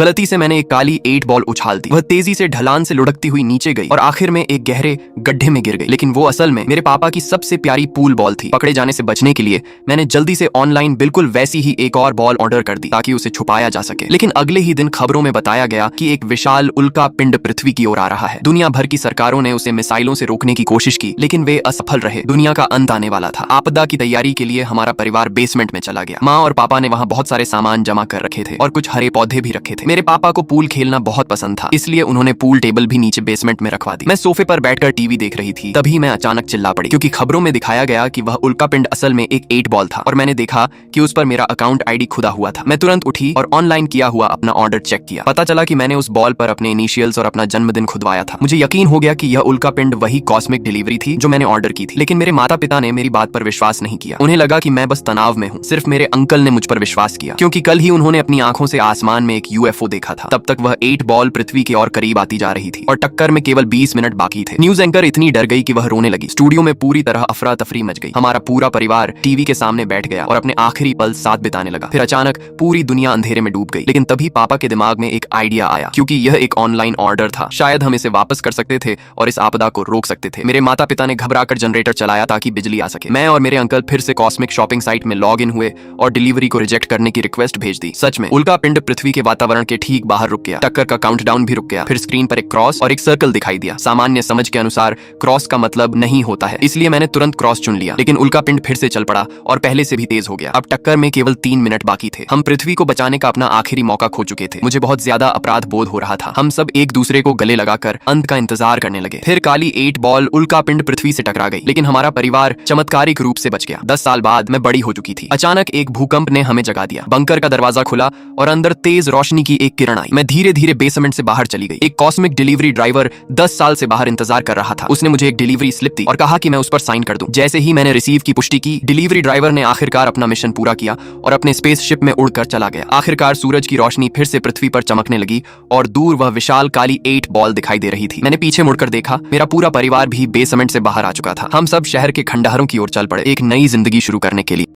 गलती से मैंने एक काली 8 बॉल उछाल दी। वह तेजी से ढलान से लुढ़कती हुई नीचे गई और आखिर में एक गहरे गड्ढे में गिर गई। लेकिन वो असल में मेरे पापा की सबसे प्यारी पूल बॉल थी। पकड़े जाने से बचने के लिए मैंने जल्दी से ऑनलाइन बिल्कुल वैसी ही एक और बॉल ऑर्डर कर दी ताकि उसे छुपाया जा सके। लेकिन अगले ही दिन खबरों में बताया गया कि एक विशाल उल्का पिंड पृथ्वी की ओर आ रहा है। दुनिया भर की सरकारों ने उसे मिसाइलों से रोकने की कोशिश की, लेकिन वे असफल रहे। दुनिया का अंत आने वाला था। आपदा की तैयारी के लिए हमारा परिवार बेसमेंट में चला गया। माँ और पापा ने वहाँ बहुत सारे सामान जमा कर रखे थे और कुछ हरे पौधे भी रखे थे। मेरे पापा को पूल खेलना बहुत पसंद था, इसलिए उन्होंने पूल टेबल भी नीचे बेसमेंट में रखवा दी। मैं सोफे पर बैठकर टीवी देख रही थी, तभी मैं अचानक चिल्ला पड़ी, क्योंकि खबरों में दिखाया गया कि वह उल्का पिंड असल में एक 8 बॉल था और मैंने देखा कि उस पर मेरा अकाउंट आईडी खुदा हुआ था। मैं तुरंत उठी और ऑनलाइन किया हुआ अपना ऑर्डर चेक किया। पता चला कि मैंने उस बॉल पर अपने इनिशियल्स और अपना जन्मदिन खुदवाया था। मुझे यकीन हो गया कि यह उल्का पिंड वही कॉस्मिक डिलीवरी थी जो मैंने ऑर्डर की थी। लेकिन मेरे माता पिता ने मेरी बात पर विश्वास नहीं किया। उन्हें लगा कि मैं बस तनाव में हूँ। सिर्फ मेरे अंकल ने मुझ पर विश्वास किया, क्योंकि कल ही उन्होंने अपनी आंखों से आसमान में एक यूएफओ देखा था। तब तक वह 8 बॉल पृथ्वी के और करीब आती जा रही थी और टक्कर में केवल 20 मिनट बाकी थे। न्यूज एंकर इतनी डर गई कि वह रोने लगी। स्टूडियो में पूरी तरह अफरा तफरी मच गई। हमारा पूरा परिवार टीवी के सामने बैठ गया और अपने आखिरी पल साथ बिताने लगा। फिर अचानक पूरी दुनिया अंधेरे में डूब गई। लेकिन तभी पापा के दिमाग में एक आइडिया आया, क्योंकि यह एक ऑनलाइन ऑर्डर था। शायद हम इसे वापस कर सकते थे और इस आपदा को रोक सकते थे। मेरे माता पिता ने घबराकर जनरेटर चलाया ताकि बिजली आ सके। मैं और मेरे अंकल फिर से कॉस्मिक शॉपिंग साइट में लॉग इन हुए और डिलीवरी को रिजेक्ट करने की रिक्वेस्ट भेज दी। सच में उल्का पिंड पृथ्वी के वातावरण के ठीक बाहर रुक गया। टक्कर का काउंटडाउन भी रुक गया। फिर स्क्रीन पर एक क्रॉस और एक सर्कल दिखाई दिया। सामान्य समझ के अनुसार क्रॉस का मतलब नहीं होता है, इसलिए मैंने तुरंत क्रॉस चुन लिया। लेकिन उल्का पिंड फिर से चल पड़ा और पहले से भी तेज हो गया। अब टक्कर में केवल 3 मिनट बाकी थे। हम पृथ्वी को बचाने का अपना आखिरी मौका खो चुके थे। मुझे बहुत ज्यादा अपराध बोध हो रहा था। हम सब एक दूसरे को गले लगाकर अंत का इंतजार करने लगे। फिर काली 8 बॉल उल्का पिंड पृथ्वी से टकरा गई, लेकिन हमारा परिवार चमत्कारिक रूप से बच गया। 10 साल बाद मैं बड़ी हो चुकी थी। अचानक एक भूकंप ने हमें जगा दिया। बंकर का दरवाजा खुला और अंदर तेज रोशनी की एक किरण आई। मैं धीरे धीरे बेसमेंट से बाहर चली गई। एक कॉस्मिक डिलीवरी ड्राइवर 10 साल से बाहर इंतजार कर रहा था। उसने मुझे एक डिलीवरी स्लिप दी और कहा कि मैं उस पर साइन कर दूं। जैसे ही मैंने रिसीव की पुष्टि की, डिलीवरी ड्राइवर ने आखिरकार अपना मिशन पूरा किया और अपने स्पेसशिप में उड़कर चला गया। आखिरकार सूरज की रोशनी फिर से पृथ्वी पर चमकने लगी और दूर वह विशाल काली 8 बॉल दिखाई दे रही थी। मैंने पीछे मुड़कर देखा, मेरा पूरा परिवार भी बेसमेंट से बाहर आ चुका था। हम सब शहर के खंडहरों की ओर चल पड़े, एक नई जिंदगी शुरू करने के लिए।